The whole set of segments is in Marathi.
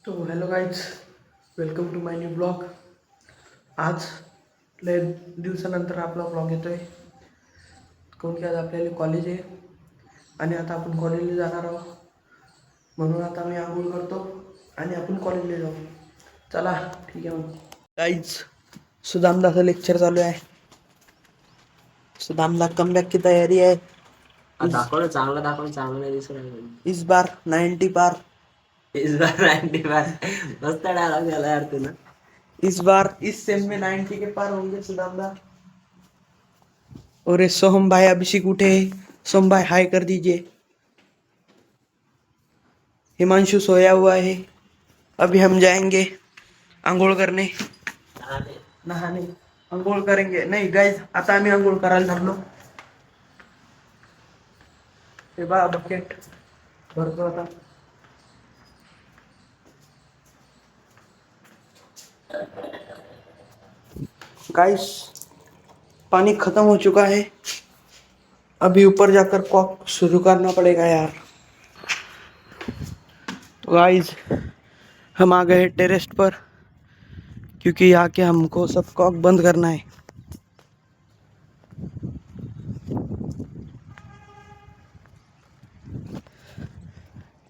तो hello guys, welcome to my new blog. आज लय दिवसानंतर आपला ब्लॉग येतो आहे. काऊन की आज आपल्याला कॉलेज आहे आणि आता आपण कॉलेजला जाणार आहोत. म्हणून आता मी आंघोळ करतो आणि आपण कॉलेजला जाऊ. चला ठीक आहे मग. गाईज, सुदामदाचं लेक्चर चालू आहे. सुदामदा कमबॅक की तयारी आहे. दाखव ना, चांगलं दाखव ना, चांगलं नाही दिसत आहे. इस बार 90 पार. इस बार 90 बार मस्त डायलॉग झाला यार तुला. इस बार इस सेम में 90 के पार होंगे सुदामदा. और ये सोहम भाई अभिषेक उठे. सोहम भाई हाय कर दीजिए. हिमांशु सोया हुआ है. अभी हम जाएंगे आंघोळ करने. नहाने आंघोळ करेंगे. नहीं गाइस, आता आम्ही आंघोळ करायला लागलो. हे बा बकेट भरतो आता. गाइस, पानी खत्म हो चुका है. अभी ऊपर जाकर कॉक शुरू करना पड़ेगा यार. तो गाइस, हम आ गए टेरेस पर क्योंकि यहाँ के हमको सब कॉक बंद करना है.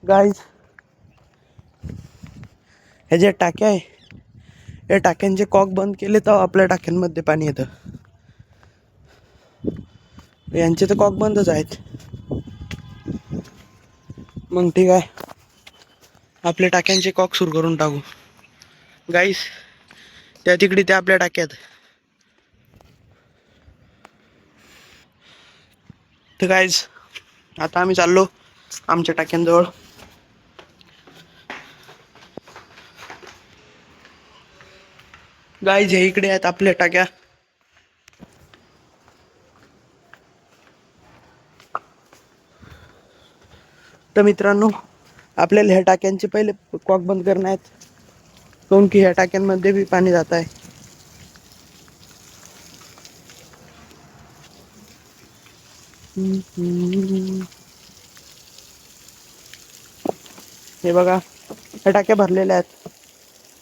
गाइस, हे जे टाक्या आहे, या टाक्यांचे कॉक बंद केले तर आपल्या टाक्यांमध्ये पाणी येतं. यांचे तर कॉक बंदच आहेत. मग ठीक आहे, आपल्या टाक्यांचे कॉक सुरू करून टाकू. गाईस, त्या तिकडे त्या आपल्या टाक्यात. तर गाईज, आता आम्ही चाललो आमच्या टाक्यांजवळ. गाईज, हे इकडे आहेत आपल्या टाक्या. तर मित्रांनो, आपल्याला ह्या टाक्यांचे पहिले कॉक बंद करणे आहेत, काऊन की ह्या टाक्यांमध्ये बी पाणी जात आहे. हे बघा, ह्या टाक्या भरलेल्या आहेत.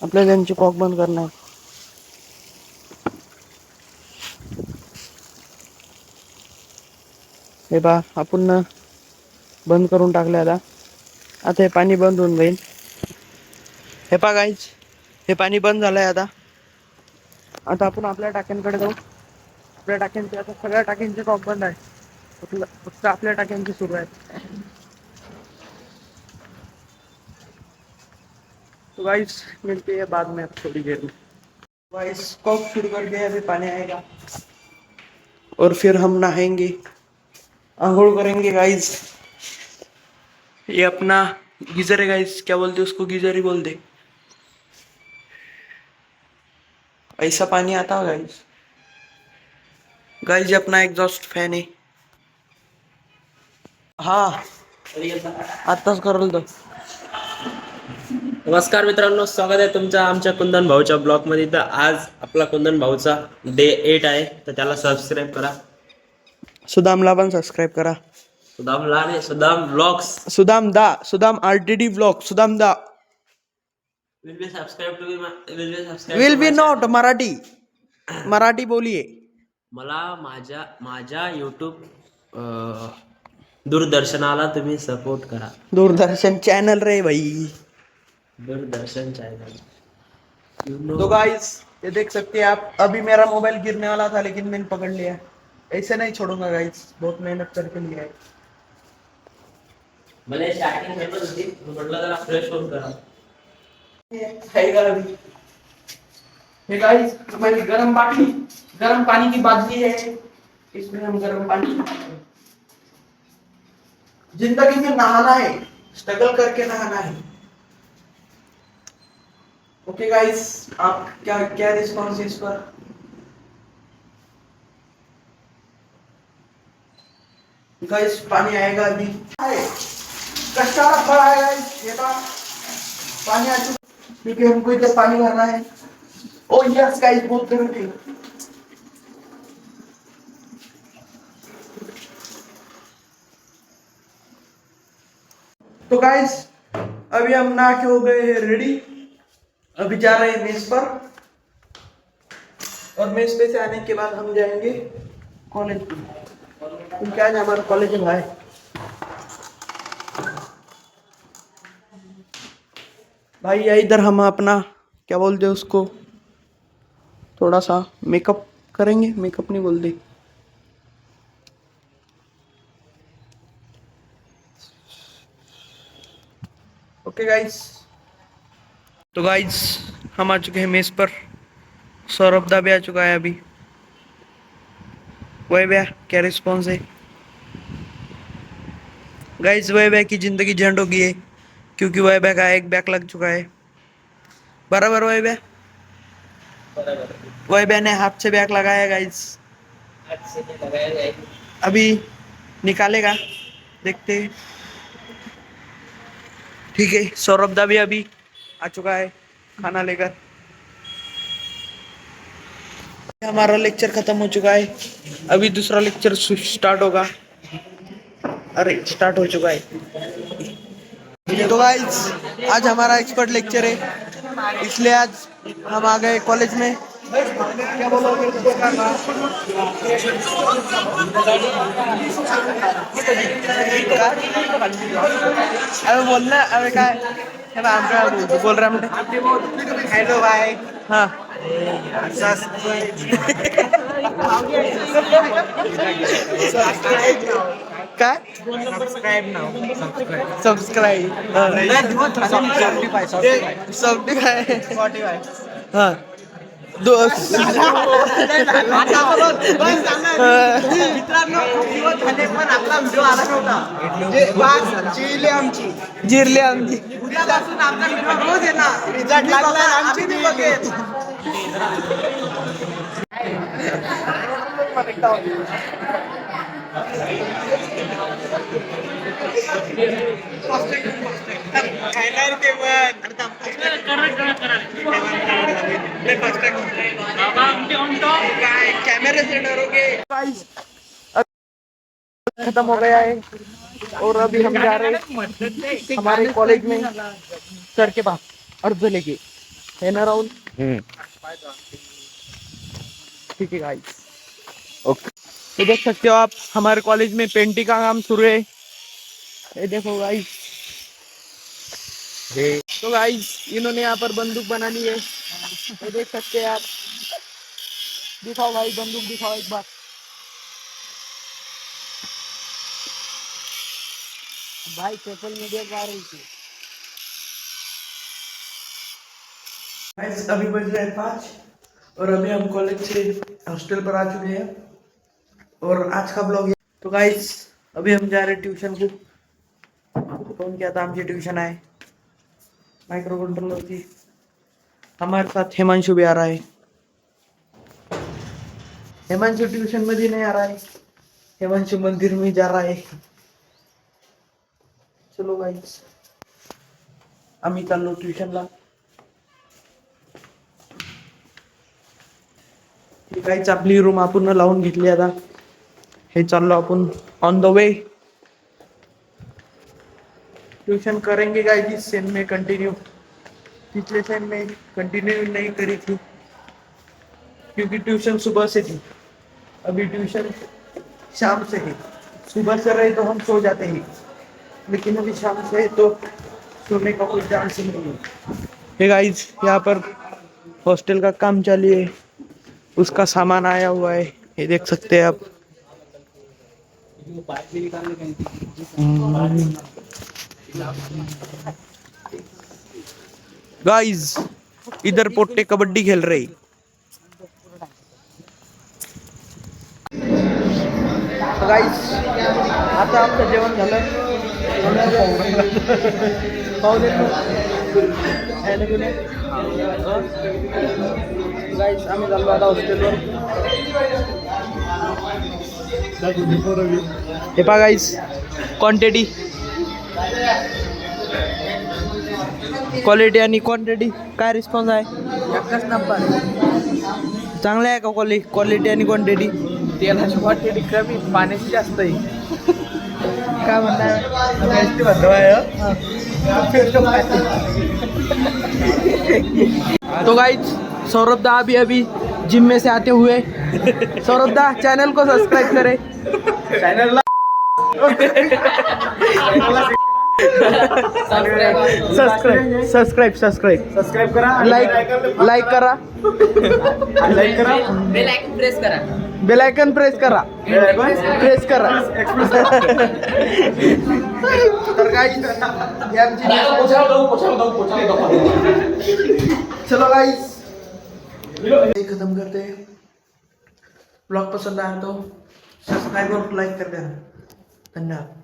आपल्याला त्यांचे कॉक बंद करणे आहे. हे पहा, आपण बंद करून टाकले. आता हे पाणी बंद होऊन जाईल. हे पहा गाईज, हे पाणी बंद झालंय. आता आपण आपल्या टाक्यांकडे जाऊ. आपल्या टाक्यांचे आता सगळ्या टाक्यांचे कॉक बंद आहे. फक्त आपल्या टाक्यांचे सुरू आहेत. तो गाइस, मिलते हैं बाद में थोड़ी देर में. गाइस, कॉक शुरू कर दिया. अभी पानी आएगा और फिर हम नहाएंगे, आंघोळ करेंगे. गाइस, ये अपना गीजर है. गाइस, क्या बोलते उसको? गीजर ही बोलते. ऐसा पानी आता है गाइस. गाइस, ये अपना एग्जॉस्ट फॅन आहे. हा, आत्ताच करल तो. नमस्कार मित्रांनो, स्वागत आहे तुमचं आमच्या कुंदन भाऊच्या ब्लॉग मध्ये. तर आज आपला कुंदन भाऊचा डे 8 आहे, तर त्याला सबस्क्राईब करा. सुदामला पण सबस्क्राईब करा. सुदामला नाही, Sudam blogs. Sudam RTD blog. Sudam दा will be subscribe to will be not Marathi बोलिये. मला माझ्या युट्यूब दूरदर्शनाला तुम्ही सपोर्ट करा. दूरदर्शन चैनल रे भाई. दूरदर्शन चॅनल. तो गाइस, ये देख सकते हैं आप, अभी मेरा मोबाइल गिरने वाला था लेकिन मैंने पकड़ लिया. ऐसे नहीं छोड़ूंगा गाइस, बहुत मेहनत करके लिया है. मला स्टार्टिंग पेपर होती, म्हटलं जरा फ्रेश होऊन करा. हे गाइस, हमारी गर्म पानी की बादली है. इसमें हम गर्म पानी, जिंदगी में नहाना है, स्ट्रगल करके नहाना है. ओके गाइस, आप क्या क्या रिस्पॉन्स है इस पर? गाइस, पानी आएगा अभी. कष्टाला फळ आहे गाइस. हे पहा, पानी आ चुका, क्योंकि हमको इधर पानी भरना है. ओ यस गाइस, बहुत गर्म थी. तो गाइस, अभी हम नहा के हो गए हैं रेडी। अभी जा रहे हैं मेस पर, और मेस पे से आने के बाद हम जाएंगे कॉलेज पे, क्योंकि आज हमारा कॉलेज है भाई। भैया इधर हम अपना क्या बोलते हैं उसको, थोड़ा सा मेकअप करेंगे, मेकअप नहीं बोलते, ओके गाइस। तो गाइस हम आ चुके हैं मेस पर, सौरभ दा भी आ चुका है अभी। वही भैया क्या रिस्पॉन्स है गाइस? वही भैया की जिंदगी झंड हो गई है, क्योंकि वही भैया का एक बैक लग चुका है। बराबर वही भैया, वही भैया ने हाथ से बैक लगाया गाइस, अभी निकालेगा, देखते हैं। ठीक है, सौरभ दा भी अभी आ चुका है खाना लेकर। हमारा लेक्चर खत्म हो चुका है, अभी दूसरा लेक्चर स्टार्ट होगा। अरे स्टार्ट हो चुका है। तो गाइस आज हमारा एक्सपर्ट लेक्चर है, इसलिए आज हम आ गए कॉलेज में। क्या बोलोगे? अरे बोलना, अरे काय बोल रहा है हेलो भाई। हाँ काय सबस्क्राईब हाँ जिरले आमची उद्यापासून आपला व्हिडिओ रोज येणार, रिझल्ट लागला आमची बी बघेल। कैमरे से डरोगे? खत्म हो गया है और अभी हम जा रहे हैं हमारे कॉलेज में सर के पास अर्ज लेके, है ना राहुल? ठीक है गाइस, ओके। तो देख सकते हो आप हमारे कॉलेज में पेंटिंग का काम शुरू है, ये देखो गाइस। तो गाइस इन्होंने यहाँ पर बंदूक बना ली है, ये देख सकते हैं आप। दिखाओ भाई बंदूक, दिखाओ एक बार। भाई सोशल मीडिया पर आ रही थी। गाइस अभी बज रहे हैं 5 और अभी हम कॉलेज से हॉस्टल पर आ चुके हैं, और आज का ब्लॉग। तो गाइस अभी हम जा रहे हैं ट्यूशन को। फोन किया था, आमची ट्यूशन आहे माइक्रो कंट्रोलर की। हमारे साथ हिमांशु भी आ रहा है। हिमांशु ट्यूशन मध्ये नहीं आ रहा है, हिमांशु मंदिर में जा रहा है। चलो गाइस आम्ही चाललो ट्यूशनला। गाइस आपली रूम आपण लावून घेतली, आता हे चाललो आपण ऑन द वे। ट्यूशन करेंगे गाइस इस सेम में कंटिन्यू, पिछले सेम में कंटिन्यू नहीं करी थी क्योंकि ट्यूशन सुबह से थी, अभी ट्यूशन शाम से है। सुबह से रहे तो हम सो जाते हैं, लेकिन अभी शाम से है तो सोने का कोई चांस नहीं है। हे गाइस यहाँ पर हॉस्टल का काम चालू है, उसका सामान आया हुआ है, ये देख सकते हैं आप। गाइस इधर पोट्टे कबड्डी खेल रहे। गाइस आता आमचं जेवण झालं, गाइस आम्ही चाललो आता हॉस्टेलवर। हे पहा गाइस क्वांटिटी, क्वालिटी आणि क्वांटिटी काय रिस्पॉन्स आहे? एकच नंबर, चांगलं आहे का क्वालिटी आणि क्वांटिटी? तेलाची क्वांटिटी कमी, पाण्याची जास्त आहे। काय म्हणणार? तो गाइस सौरभ दा अभी अभी जिम में से आते हुए, सौरभ दा चैनल को सब्सक्राइब करें। चैनल सब्सक्राइब करा, लाईक करा, बेल आयकन प्रेस करा, तर गाइस ये आमची चलो गाइस खत्म करते हैं। ब्लॉग पसंद आया तो सब्सक्राइब और लाइक कर देना। धन्यवाद।